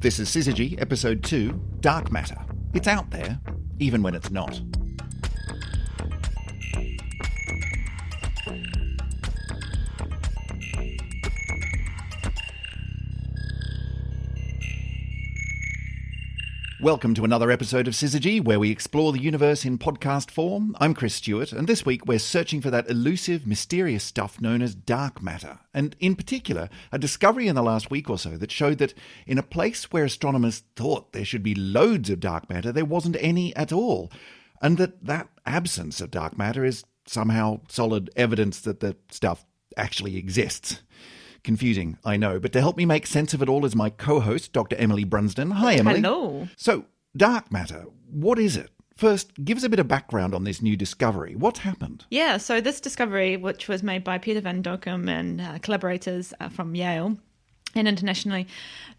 This is Syzygy, Episode 2, Dark Matter. It's out there, even when it's not. Welcome to another episode of Syzygy, where we explore the universe in podcast form. I'm Chris Stewart, and this week we're searching for that elusive, mysterious stuff known as dark matter, and in particular, a discovery in the last week or so that showed that in a place where astronomers thought there should be loads of dark matter, there wasn't any at all, and that absence of dark matter is somehow solid evidence that the stuff actually exists. Confusing, I know, but to help me make sense of it all is my co-host, Dr. Emily Brunsden. Hi, Emily. Hello. So, dark matter, what is it? First, give us a bit of background on this new discovery. What's happened? Yeah, so this discovery, which was made by Peter van Dokkum and collaborators from Yale and internationally,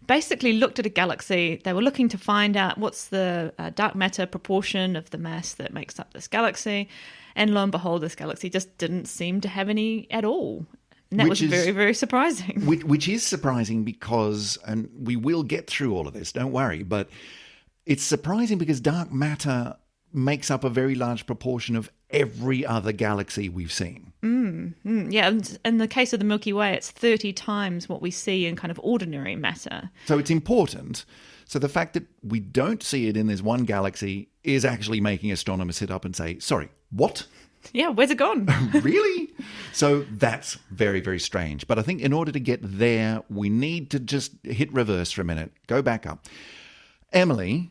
basically looked at a galaxy. They were looking to find out what's the dark matter proportion of the mass that makes up this galaxy. And lo and behold, this galaxy just didn't seem to have any at all. And that was very, very surprising. Which is surprising because, and we will get through all of this, don't worry, but it's surprising because dark matter makes up a very large proportion of every other galaxy we've seen. Yeah, and in the case of the Milky Way, it's 30 times what we see in kind of ordinary matter. So it's important. So the fact that we don't see it in this one galaxy is actually making astronomers sit up and say, sorry, what? Yeah, where's it gone? Really? So that's very, very strange. But I think in order to get there, we need to just hit reverse for a minute. Go back up. Emily,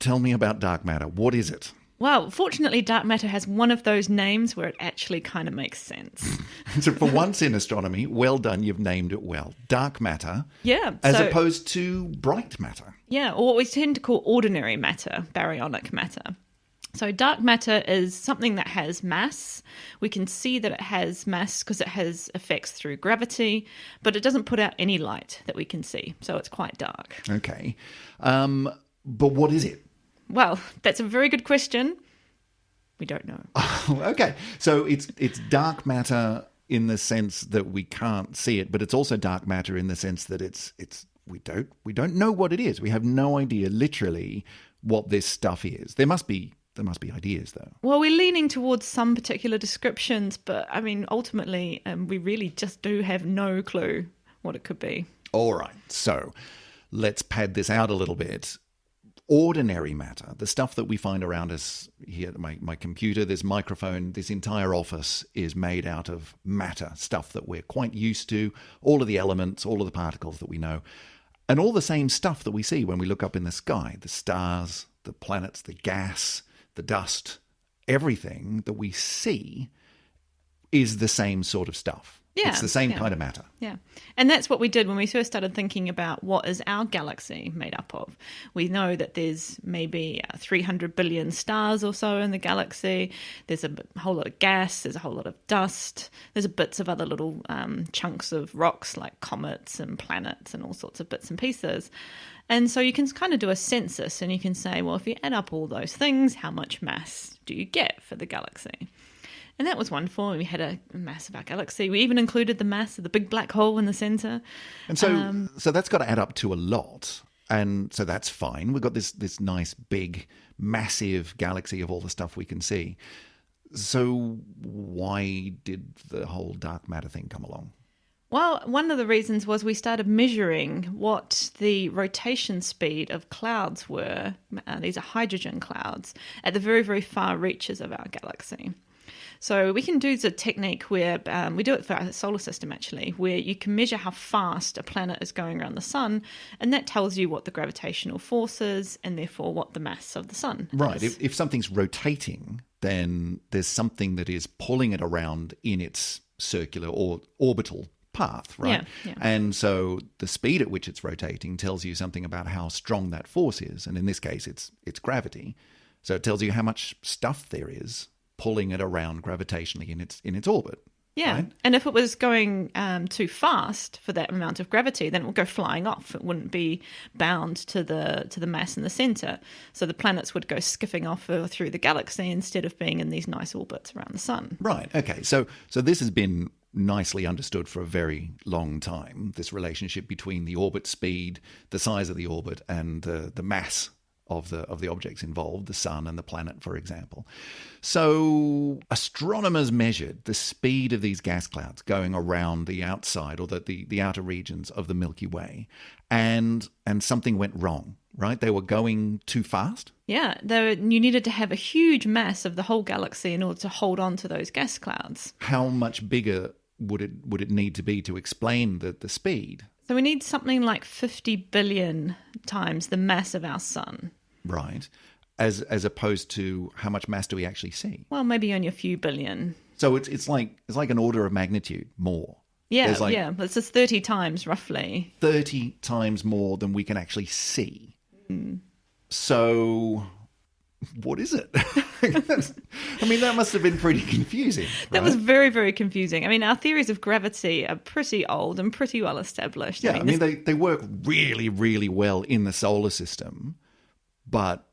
tell me about dark matter. What is it? Well, fortunately, dark matter has one of those names where it actually kind of makes sense. So for once in astronomy, well done, you've named it well. Dark matter. Yeah. As opposed to bright matter. Yeah, or what we tend to call ordinary matter, baryonic matter. So dark matter is something that has mass. We can see that it has mass because it has effects through gravity, but it doesn't put out any light that we can see. So it's quite dark. Okay. But what is it? Well, that's a very good question. We don't know. Okay. So it's dark matter in the sense that we can't see it, but it's also dark matter in the sense that we don't know what it is. We have no idea literally what this stuff is. There must be ideas, though. Well, we're leaning towards some particular descriptions, but I mean, ultimately, we really just do have no clue what it could be. All right, so let's pad this out a little bit. Ordinary matter, the stuff that we find around us here, my computer, this microphone, this entire office is made out of matter, stuff that we're quite used to, all of the elements, all of the particles that we know, and all the same stuff that we see when we look up in the sky, the stars, the planets, the gas, the dust, everything that we see is the same sort of stuff. Yeah, it's the same kind of matter. Yeah. And that's what we did when we first started thinking about what is our galaxy made up of. We know that there's maybe 300 billion stars or so in the galaxy. There's a whole lot of gas. There's a whole lot of dust. There's bits of other little chunks of rocks like comets and planets and all sorts of bits and pieces. And so you can kind of do a census and you can say, well, if you add up all those things, how much mass do you get for the galaxy? And that was wonderful. We had a mass of our galaxy. We even included the mass of the big black hole in the centre. And so that's got to add up to a lot. And so that's fine. We've got this nice, big, massive galaxy of all the stuff we can see. So why did the whole dark matter thing come along? Well, one of the reasons was we started measuring what the rotation speed of clouds were. These are hydrogen clouds at the very, very far reaches of our galaxy. So we can do the technique where we do it for our solar system, actually, where you can measure how fast a planet is going around the sun, and that tells you what the gravitational force is and therefore what the mass of the sun is. Right. If something's rotating, then there's something that is pulling it around in its circular or orbital path, right? Yeah. And so the speed at which it's rotating tells you something about how strong that force is. And in this case, it's gravity. So it tells you how much stuff there is pulling it around gravitationally in its orbit. Yeah, right? And if it was going too fast for that amount of gravity, then it would go flying off. It wouldn't be bound to the mass in the centre. So the planets would go skiffing off through the galaxy instead of being in these nice orbits around the sun. Right. Okay. So this has been nicely understood for a very long time, this relationship between the orbit speed, the size of the orbit, and the mass of the objects involved, the sun and the planet, for example. So astronomers measured the speed of these gas clouds going around the outside, or the outer regions of the Milky Way, and something went wrong, right? They were going too fast. Yeah, you needed to have a huge mass of the whole galaxy in order to hold on to those gas clouds. How much bigger would it need to be to explain the speed? So we need something like 50 billion times the mass of our sun. Right. As opposed to how much mass do we actually see? Well, maybe only a few billion. So it's like an order of magnitude more. Yeah, It's just 30 times roughly. 30 times more than we can actually see. So what is it? I mean, that must have been pretty confusing. That was very, very confusing. I mean, our theories of gravity are pretty old and pretty well established. Yeah, I mean they work really, really well in the solar system, but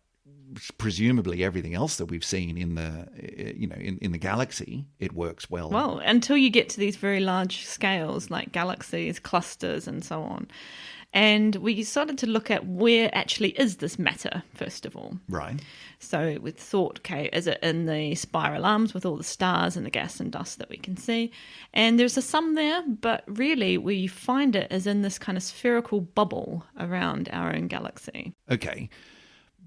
presumably everything else that we've seen in the galaxy, it works well. Well, until you get to these very large scales like galaxies, clusters, and so on. And we started to look at where actually is this matter, first of all. Right. So we thought, okay, is it in the spiral arms with all the stars and the gas and dust that we can see? And there's some there, but really we find it is in this kind of spherical bubble around our own galaxy. Okay.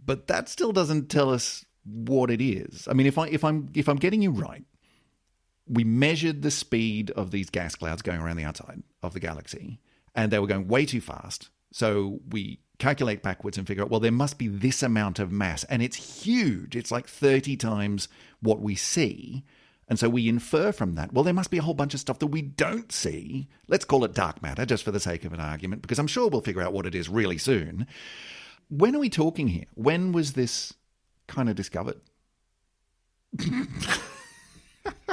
But that still doesn't tell us what it is. I mean, if I'm getting you right, we measured the speed of these gas clouds going around the outside of the galaxy, and they were going way too fast. So we calculate backwards and figure out, well, there must be this amount of mass, and it's huge. It's like 30 times what we see. And so we infer from that, well, there must be a whole bunch of stuff that we don't see. Let's call it dark matter, just for the sake of an argument, because I'm sure we'll figure out what it is really soon. When are we talking here? When was this kind of discovered?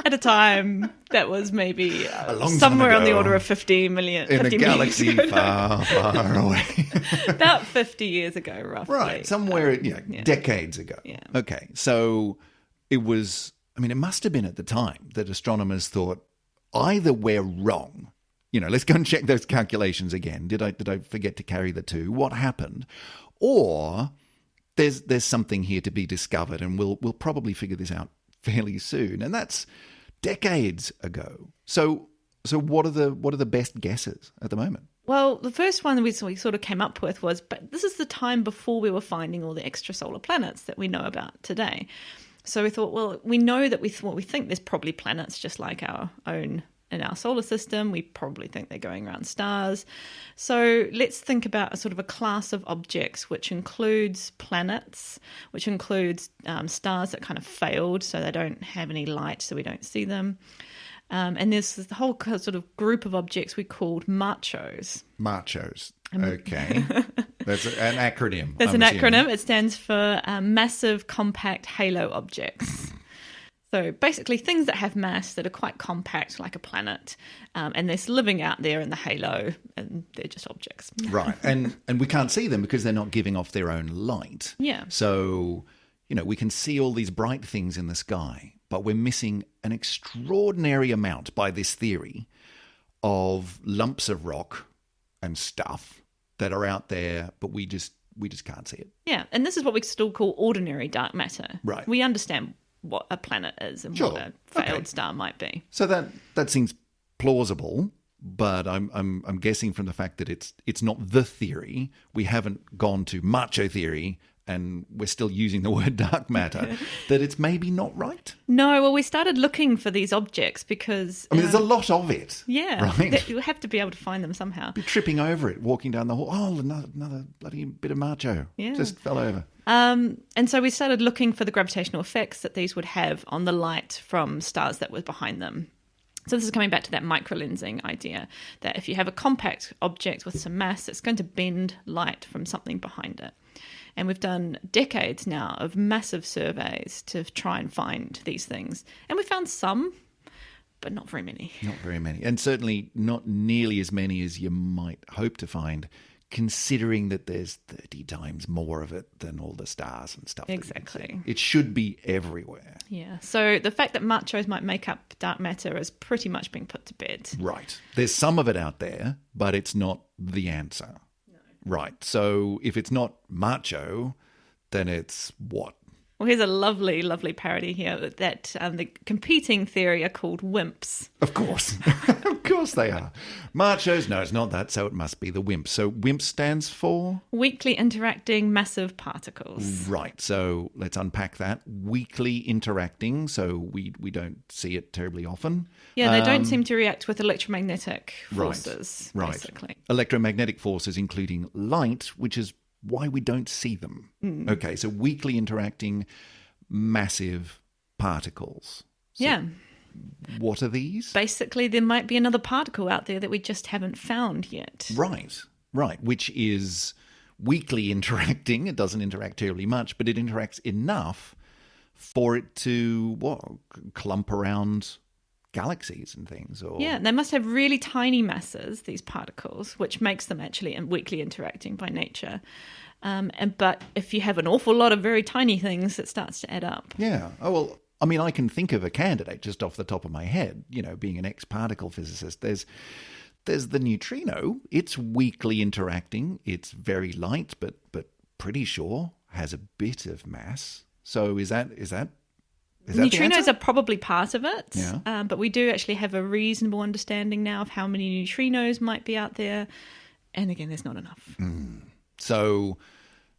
At a time that was maybe long somewhere time on the ago. order of 50 million. In 50 a galaxy far, far away. About 50 years ago, roughly. Right, somewhere, decades ago. Yeah. Okay, so it must have been at the time that astronomers thought, either we're wrong, let's go and check those calculations again. Did I forget to carry the two? What happened? Or there's something here to be discovered, and we'll probably figure this out fairly soon. And that's decades ago. So what are the best guesses at the moment? Well, the first one we sort of came up with was, but this is the time before we were finding all the extrasolar planets that we know about today. So we thought, well, we know that we think there's probably planets just like our own in our solar system. We probably think they're going around stars. So let's think about a sort of a class of objects, which includes planets, which includes stars that kind of failed, so they don't have any light, so we don't see them. And there's this whole sort of group of objects we called machos. Machos. Okay. That's an acronym. That's an acronym. It stands for Massive Compact Halo Objects. So basically things that have mass that are quite compact, like a planet, and they're living out there in the halo, and they're just objects. Right. And we can't see them because they're not giving off their own light. Yeah. So, we can see all these bright things in the sky, but we're missing an extraordinary amount, by this theory, of lumps of rock and stuff that are out there, but we just can't see it. Yeah, and this is what we still call ordinary dark matter. Right. We understand what a planet is and what a failed star might be. So that seems plausible, but I'm guessing from the fact that it's not the theory, we haven't gone to macho theory, and we're still using the word dark matter, that it's maybe not right? No, well, we started looking for these objects because... there's a lot of it. Yeah, right? You have to be able to find them somehow. Be tripping over it, walking down the hall. Oh, another bloody bit of macho. Yeah. Just fell over. And so we started looking for the gravitational effects that these would have on the light from stars that were behind them. So this is coming back to that microlensing idea, that if you have a compact object with some mass, it's going to bend light from something behind it. And we've done decades now of massive surveys to try and find these things. And we found some, but not very many. Not very many. And certainly not nearly as many as you might hope to find, considering that there's 30 times more of it than all the stars and stuff. Exactly. It should be everywhere. Yeah. So the fact that machos might make up dark matter is pretty much being put to bed. Right. There's some of it out there, but it's not the answer. No. Right. So if it's not macho, then it's what? Well, here's a lovely, lovely parody here that the competing theory are called WIMPs. Of course. Of course they are. Machos, no, it's not that, so it must be the WIMP. So WIMP stands for? Weakly interacting massive particles. Right, so let's unpack that. Weakly interacting, so we don't see it terribly often. Yeah, they don't seem to react with electromagnetic forces, basically. Electromagnetic forces, including light, which is why we don't see them. Okay, so weakly interacting massive particles. So yeah. What are these? Basically, there might be another particle out there that we just haven't found yet. Right, which is weakly interacting. It doesn't interact terribly much, but it interacts enough for it to, clump around galaxies and things. Yeah, they must have really tiny masses, these particles, which makes them actually weakly interacting by nature. But if you have an awful lot of very tiny things, it starts to add up. Yeah. Oh, well, I mean, I can think of a candidate just off the top of my head, being an ex-particle physicist. There's the neutrino. It's weakly interacting. It's very light, but pretty sure has a bit of mass. So is that neutrinos are probably part of it, yeah. But we do actually have a reasonable understanding now of how many neutrinos might be out there. And again, there's not enough. So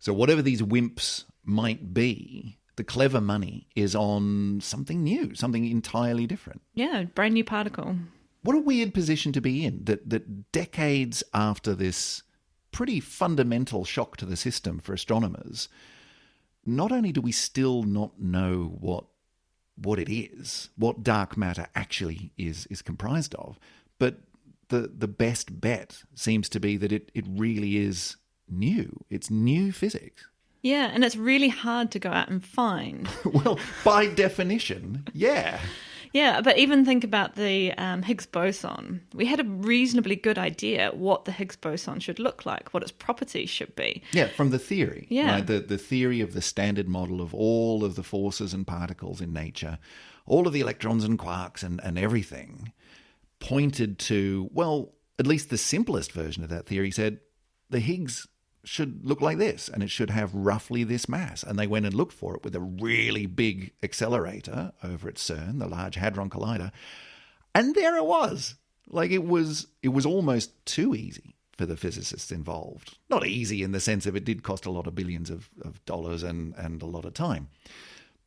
whatever these WIMPs might be, the clever money is on something new, something entirely different. Yeah, brand new particle. What a weird position to be in, that decades after this pretty fundamental shock to the system for astronomers, not only do we still not know what it is, what dark matter actually is comprised of, but the best bet seems to be that it really is new. It's new physics. Yeah, and it's really hard to go out and find. Well, by definition, yeah. Yeah, but even think about the Higgs boson. We had a reasonably good idea what the Higgs boson should look like, what its properties should be. Yeah, from the theory. Yeah. Right? The theory of the standard model of all of the forces and particles in nature, all of the electrons and quarks and everything pointed to, well, at least the simplest version of that theory said the Higgs should look like this, and it should have roughly this mass. And they went and looked for it with a really big accelerator over at CERN, the Large Hadron Collider, and there it was. Like it was almost too easy for the physicists involved. Not easy in the sense of it did cost a lot of billions of dollars and a lot of time,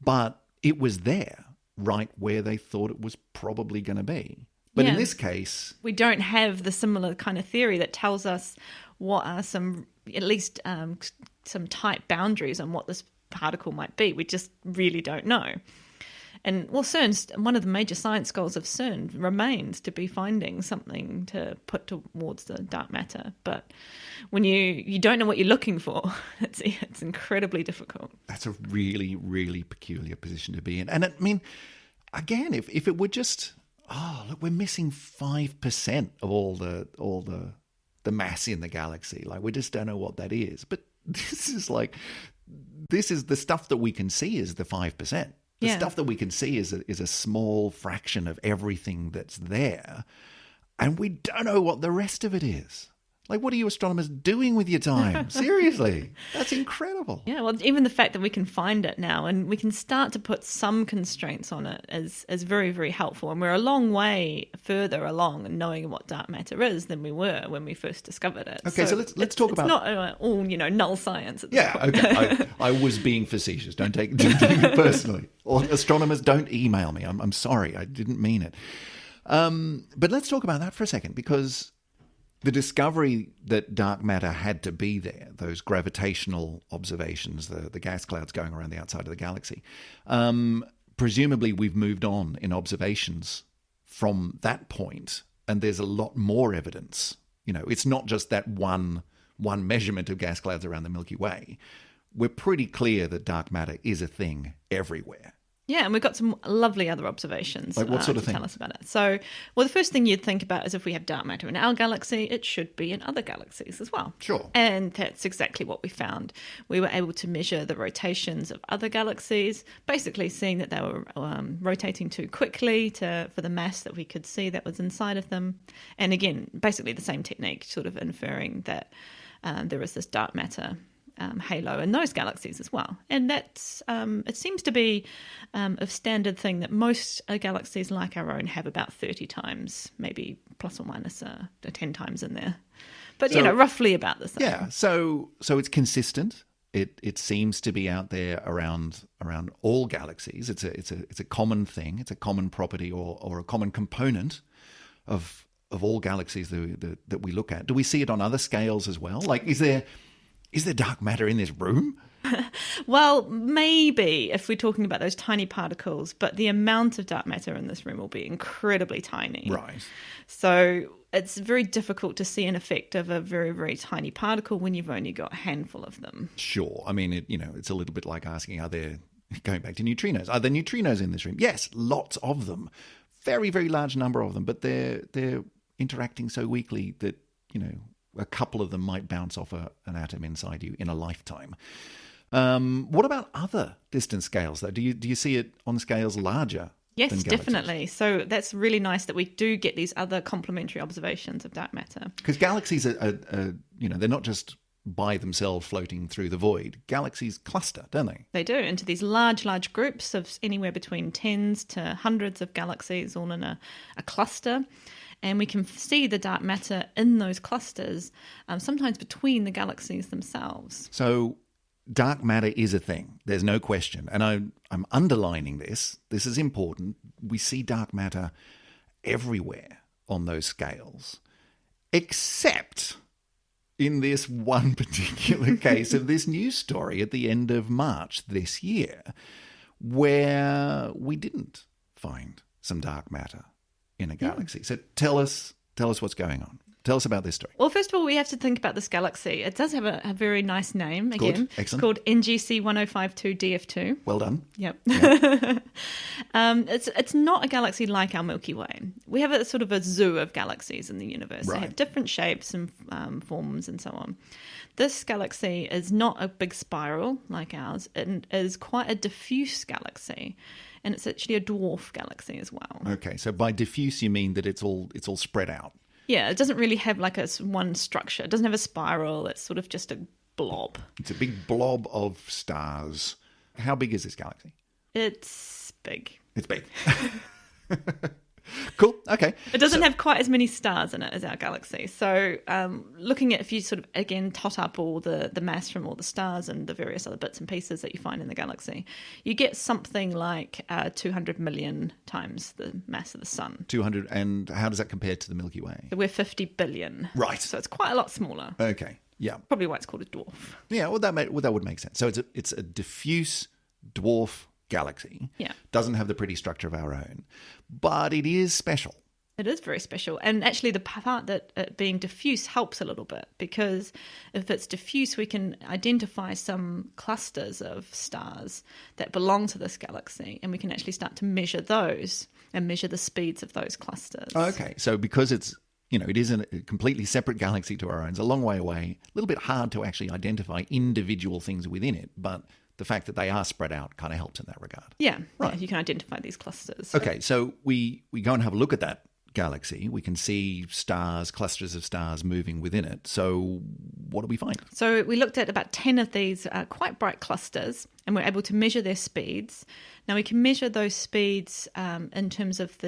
but it was there, right where they thought it was probably going to be. But in this case, we don't have the similar kind of theory that tells us what are some tight boundaries on what this particle might be. We just really don't know. And well, CERN's one of the major science goals of CERN remains to be finding something to put towards the dark matter. But when you don't know what you're looking for, it's incredibly difficult. That's a really, really peculiar position to be in. And I mean, again, if it were just, look, we're missing 5% of all the mass in the galaxy. Like, we just don't know what that is. But this is the stuff that we can see is the 5%. The stuff that we can see is a small fraction of everything that's there. And we don't know what the rest of it is. Like, what are you astronomers doing with your time? Seriously, that's incredible. Yeah, well, even the fact that we can find it now and we can start to put some constraints on it is very, very helpful. And we're a long way further along in knowing what dark matter is than we were when we first discovered it. Okay, so let's talk about... It's not all, null science at this point. Okay. I was being facetious. Don't take it personally. Or astronomers, don't email me. I'm sorry. I didn't mean it. But let's talk about that for a second, because the discovery that dark matter had to be there, those gravitational observations, the gas clouds going around the outside of the galaxy, presumably we've moved on in observations from that point, and there's a lot more evidence. It's not just that one measurement of gas clouds around the Milky Way. We're pretty clear that dark matter is a thing everywhere. Yeah, and we've got some lovely other observations. Like what sort of to thing? tell us about it. So, well, the first thing you'd think about is if we have dark matter in our galaxy, it should be in other galaxies as well. Sure. And that's exactly what we found. We were able to measure the rotations of other galaxies, basically seeing that they were rotating too quickly for the mass that we could see that was inside of them. And again, basically the same technique, sort of inferring that there is this dark matter halo in those galaxies as well. And that's it seems to be a standard thing that most galaxies like our own have about 30 times, maybe plus or minus 10 times in there. But, So, roughly about the same. Yeah, so it's consistent. It seems to be out there around all galaxies. It's a common thing. It's a common property or a common component of all galaxies that we look at. Do we see it on other scales as well? Like, is there dark matter in this room? Well, maybe if we're talking about those tiny particles, but the amount of dark matter in this room will be incredibly tiny. Right. So it's very difficult to see an effect of a very, very tiny particle when you've only got a handful of them. Sure. I mean, it's a little bit like asking, going back to neutrinos, are there neutrinos in this room? Yes, lots of them. Very, very large number of them, but they're interacting so weakly that, a couple of them might bounce off an atom inside you in a lifetime. What about other distant scales, though? Do you see it on scales larger? Yes, than galaxies? definitely. So that's really nice that we do get these other complementary observations of dark matter. Because galaxies are they're not just by themselves floating through the void. Galaxies cluster, don't they? They do, into these large, large groups of anywhere between tens to hundreds of galaxies all in a cluster. And we can see the dark matter in those clusters, sometimes between the galaxies themselves. So dark matter is a thing. There's no question. And I'm underlining this. This is important. We see dark matter everywhere on those scales, except in this one particular case of this news story at the end of March this year, where we didn't find some dark matter in a galaxy. So tell us what's going on. Tell us about this story. Well, first of all, we have to think about this galaxy. It does have a very nice name. Good. Again, Excellent. It's called NGC 1052 DF2. Well done. Yep. Yeah. It's not a galaxy like our Milky Way. We have a sort of a zoo of galaxies in the universe. Right. They have different shapes and forms and so on. This galaxy is not a big spiral like ours. It is quite a diffuse galaxy, and it's actually a dwarf galaxy as well. Okay, so by diffuse you mean that it's all spread out. Yeah, it doesn't really have like one structure. It doesn't have a spiral. It's sort of just a blob. It's a big blob of stars. How big is this galaxy? It's big. It's big. Cool. Okay. It doesn't have quite as many stars in it as our galaxy. So looking at if you sort of, again, tot up all the mass from all the stars and the various other bits and pieces that you find in the galaxy, you get something like 200 million times the mass of the sun. 200, and how does that compare to the Milky Way? So we're 50 billion. Right. So it's quite a lot smaller. Okay. Yeah. Probably why it's called a dwarf. Yeah. Well, that would make sense. So it's a diffuse dwarf galaxy. Yeah. Doesn't have the pretty structure of our own, but it is special. It is very special. And actually the part that it being diffuse helps a little bit, because if it's diffuse, we can identify some clusters of stars that belong to this galaxy, and we can actually start to measure those and measure the speeds of those clusters. Okay. So because it is a completely separate galaxy to our own, it's a long way away, a little bit hard to actually identify individual things within it, but the fact that they are spread out kind of helps in that regard. Yeah, Right. yeah, you can identify these clusters. Okay, so we go and have a look at that galaxy. We can see stars, clusters of stars moving within it. So what do we find? So we looked at about 10 of these quite bright clusters, and we're able to measure their speeds. Now we can measure those speeds in terms of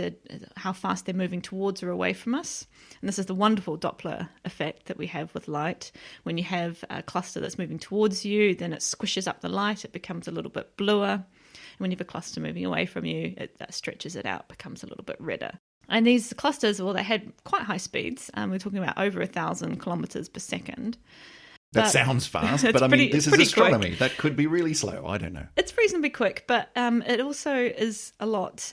how fast they're moving towards or away from us. And this is the wonderful Doppler effect that we have with light. When you have a cluster that's moving towards you, then it squishes up the light, it becomes a little bit bluer. And when you have a cluster moving away from you, it stretches it out, becomes a little bit redder. And these clusters, well, they had quite high speeds. We're talking about over 1,000 kilometres per second. That sounds fast, but I mean, this is astronomy. Quick. That could be really slow. I don't know. It's reasonably quick, but it also is a lot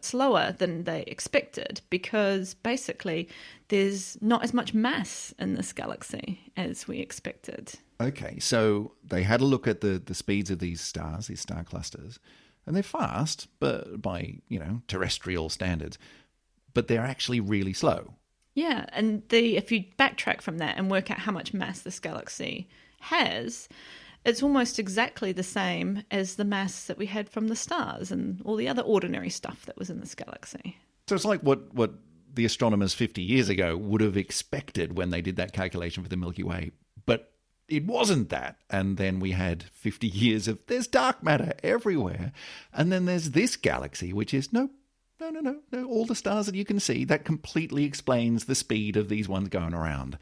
slower than they expected, because basically there's not as much mass in this galaxy as we expected. Okay, so they had a look at the speeds of these stars, these star clusters. And they're fast, but by, terrestrial standards. But they're actually really slow. Yeah, and if you backtrack from that and work out how much mass this galaxy has, it's almost exactly the same as the mass that we had from the stars and all the other ordinary stuff that was in this galaxy. So it's like what the astronomers 50 years ago would have expected when they did that calculation for the Milky Way. But it wasn't that. And then we had 50 years of there's dark matter everywhere. And then there's this galaxy, which is no, all the stars that you can see. That completely explains the speed of these ones going around,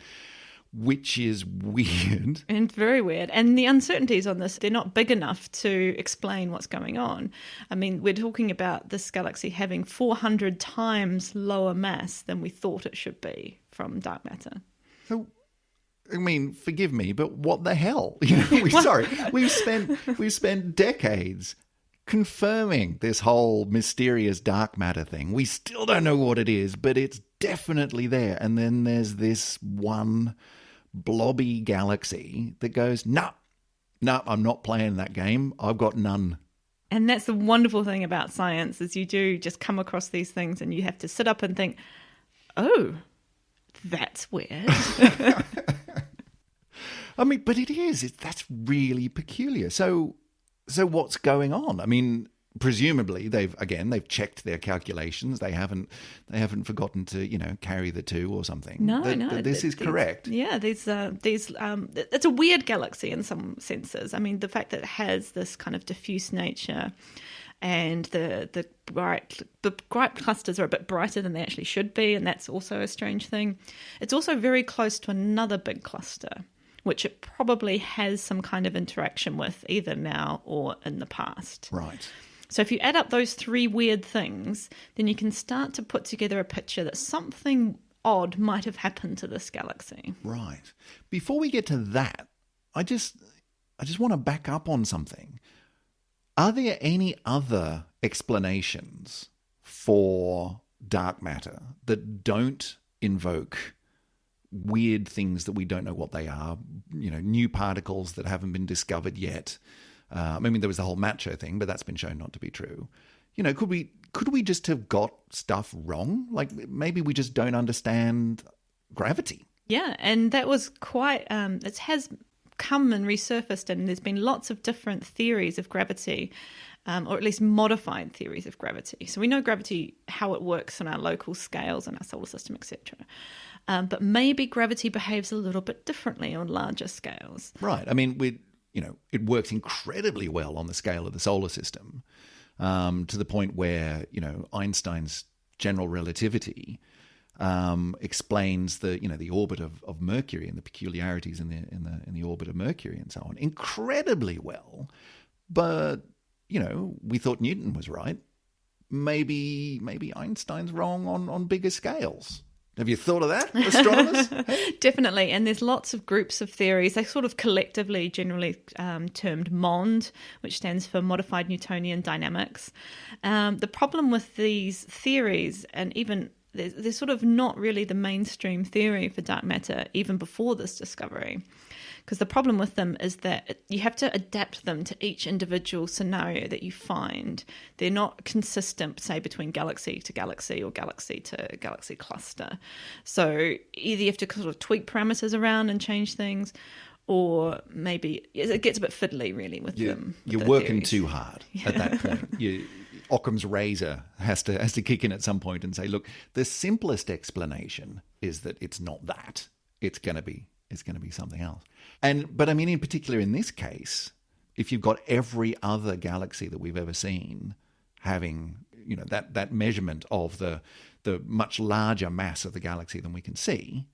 which is weird. And very weird. And the uncertainties on this, they're not big enough to explain what's going on. I mean, we're talking about this galaxy having 400 times lower mass than we thought it should be from dark matter. So, I mean, forgive me, but what the hell? We've spent decades confirming this whole mysterious dark matter thing. We still don't know what it is, but it's definitely there. And then there's this one blobby galaxy that goes, no, I'm not playing that game. I've got none. And that's the wonderful thing about science is you do just come across these things and you have to sit up and think, oh, that's weird. I mean, but it is. That's really peculiar. So what's going on? I mean, presumably they've checked their calculations. They haven't forgotten to carry the two or something. No, this is correct. Yeah, it's a weird galaxy in some senses. I mean, the fact that it has this kind of diffuse nature, and the bright clusters are a bit brighter than they actually should be, and that's also a strange thing. It's also very close to another big cluster, which it probably has some kind of interaction with either now or in the past. Right. So if you add up those three weird things, then you can start to put together a picture that something odd might have happened to this galaxy. Right. Before we get to that, I just want to back up on something. Are there any other explanations for dark matter that don't invoke weird things that we don't know what they are, new particles that haven't been discovered yet? I mean, there was the whole macho thing, but that's been shown not to be true. Could we just have got stuff wrong? Like maybe we just don't understand gravity. Yeah, and that was quite. It has come and resurfaced, and there's been lots of different theories of gravity, or at least modified theories of gravity. So we know gravity, how it works on our local scales and our solar system, etc. But maybe gravity behaves a little bit differently on larger scales. Right. I mean, it works incredibly well on the scale of the solar system, to the point where, Einstein's general relativity explains the orbit of Mercury and the peculiarities in the orbit of Mercury and so on incredibly well. But, we thought Newton was right. Maybe Einstein's wrong on bigger scales. Have you thought of that, astronomers? Hey? Definitely, and there's lots of groups of theories. They're sort of collectively, generally termed MOND, which stands for Modified Newtonian Dynamics. The problem with these theories, and even they're sort of not really the mainstream theory for dark matter, even before this discovery. Because the problem with them is that you have to adapt them to each individual scenario that you find. They're not consistent, say, between galaxy to galaxy or galaxy to galaxy cluster. So either you have to sort of tweak parameters around and change things, or maybe it gets a bit fiddly, really, with them. You're working too hard at that point. Occam's razor has to kick in at some point and say, look, the simplest explanation is that it's not that. It's going to be something else. But I mean, in particular in this case, if you've got every other galaxy that we've ever seen having, that measurement of the much larger mass of the galaxy than we can see,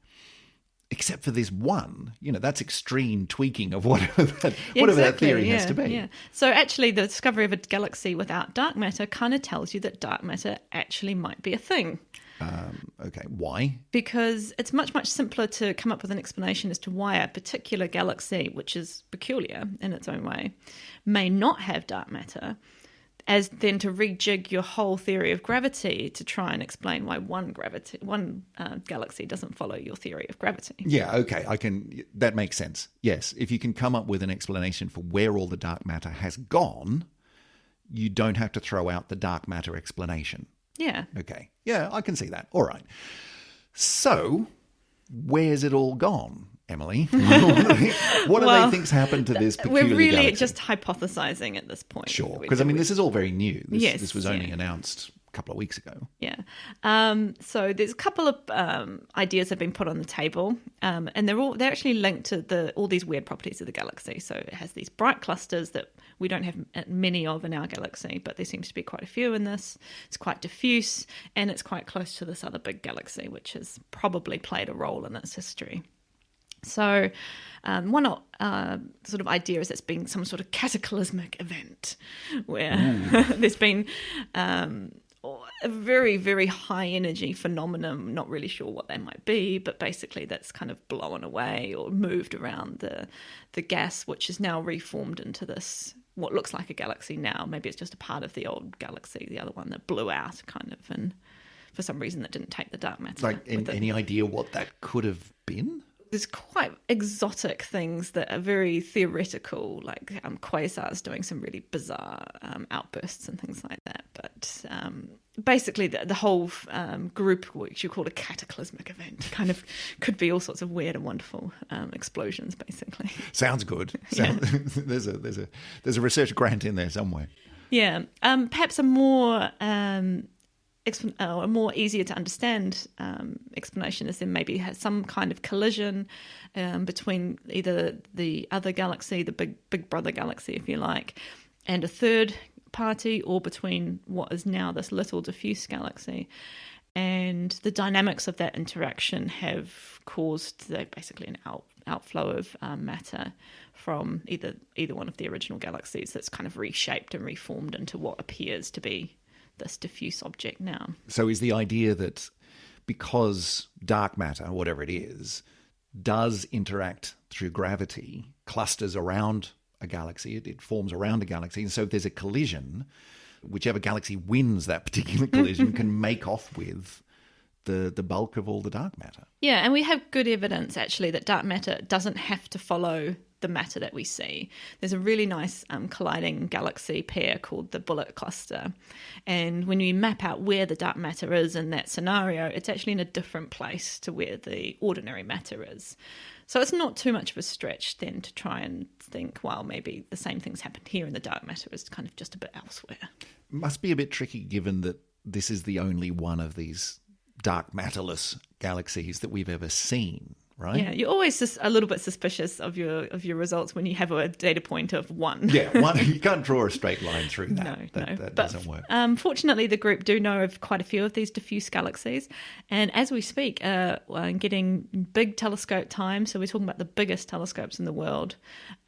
except for this one, that's extreme tweaking of whatever that theory has to be. Yeah. So actually the discovery of a galaxy without dark matter kind of tells you that dark matter actually might be a thing. Okay, why? Because it's much, much simpler to come up with an explanation as to why a particular galaxy, which is peculiar in its own way, may not have dark matter, as then to rejig your whole theory of gravity to try and explain why one galaxy doesn't follow your theory of gravity. Yeah, okay, that makes sense. Yes, if you can come up with an explanation for where all the dark matter has gone, you don't have to throw out the dark matter explanation. Yeah. Okay. Yeah, I can see that. All right. So, where's it all gone, Emily? What do they think's happened to this peculiar We're really galaxy? just hypothesizing at this point. Sure. Because, this is all very new. This was only yeah. announced a couple of weeks ago. Yeah. So there's a couple of ideas that have been put on the table, and they're actually linked to all these weird properties of the galaxy. So it has these bright clusters that we don't have many of in our galaxy, but there seems to be quite a few in this. It's quite diffuse, and it's quite close to this other big galaxy, which has probably played a role in its history. So one sort of idea is it's been some sort of cataclysmic event where there's been a very, very high energy phenomenon, not really sure what that might be, but basically that's kind of blown away or moved around the gas, which is now reformed into this, what looks like a galaxy now. Maybe it's just a part of the old galaxy, the other one that blew out kind of, and for some reason that didn't take the dark matter. Like, any idea what that could have been? There's quite exotic things that are very theoretical, like quasars doing some really bizarre outbursts and things like that. But basically, the whole group, which you call a cataclysmic event, kind of could be all sorts of weird and wonderful explosions. Basically, sounds good. There's a research grant in there somewhere. Yeah, perhaps a more easier to understand explanation is there maybe has some kind of collision between either the other galaxy, the big brother galaxy, if you like, and a third party, or between what is now this little diffuse galaxy. And the dynamics of that interaction have caused basically an outflow of matter from either one of the original galaxies that's kind of reshaped and reformed into what appears to be this diffuse object now. So is the idea that because dark matter, whatever it is, does interact through gravity, clusters around a galaxy, it forms around a galaxy, and so if there's a collision, whichever galaxy wins that particular collision can make off with the bulk of all the dark matter. Yeah, and we have good evidence actually that dark matter doesn't have to follow the matter that we see. There's a really nice colliding galaxy pair called the Bullet Cluster, and when you map out where the dark matter is in that scenario, it's actually in a different place to where the ordinary matter is. So it's not too much of a stretch then to try and think, well, maybe the same thing's happened here and the dark matter is kind of just a bit elsewhere. Must be a bit tricky given that this is the only one of these dark matterless galaxies that we've ever seen, right? Yeah, you're always just a little bit suspicious of your results when you have a data point of one. Yeah, one. You can't draw a straight line through that. No. That doesn't work. Fortunately, the group do know of quite a few of these diffuse galaxies, and as we speak, getting big telescope time. So we're talking about the biggest telescopes in the world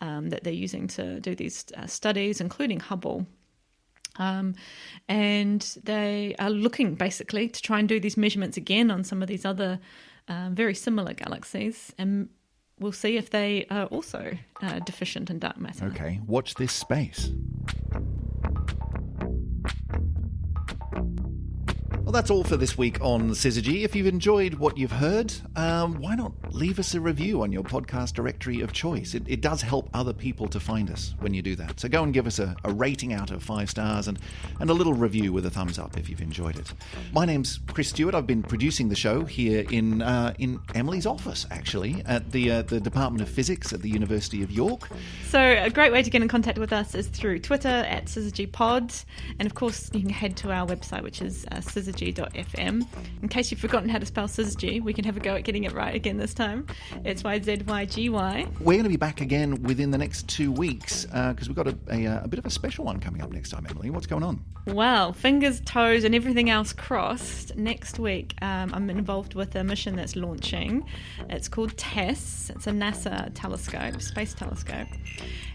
that they're using to do these studies, including Hubble. And they are looking basically to try and do these measurements again on some of these other very similar galaxies, and we'll see if they are also deficient in dark matter. Okay, watch this space. Well, that's all for this week on Syzygy. If you've enjoyed what you've heard, why not leave us a review on your podcast directory of choice? It does help other people to find us when you do that. So go and give us a rating out of 5 stars and a little review with a thumbs up if you've enjoyed it. My name's Chris Stewart. I've been producing the show here in Emily's office, actually, at the Department of Physics at the University of York. So a great way to get in contact with us is through Twitter at SyzygyPod. And of course, you can head to our website, which is syzygy.fm. In case you've forgotten how to spell Syzygy, we can have a go at getting it right again this time. It's YZYGY. We're going to be back again within the next 2 weeks because we've got a bit of a special one coming up next time, Emily. What's going on? Well, fingers, toes, and everything else crossed. Next week, I'm involved with a mission that's launching. It's called TESS. It's a NASA telescope, space telescope.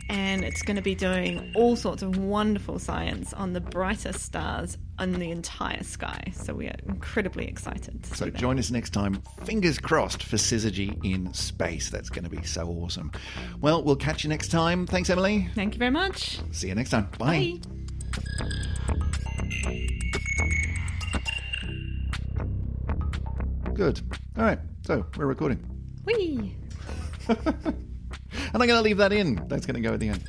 And it's going to be doing all sorts of wonderful science on the brightest stars in the entire sky. So we are incredibly excited to see that. Join us next time. Fingers crossed for Syzygy in space. That's going to be so awesome. Well, we'll catch you next time. Thanks, Emily. Thank you very much. See you next time. Bye. Good. All right. So we're recording. Whee! And I'm going to leave that in. That's going to go at the end.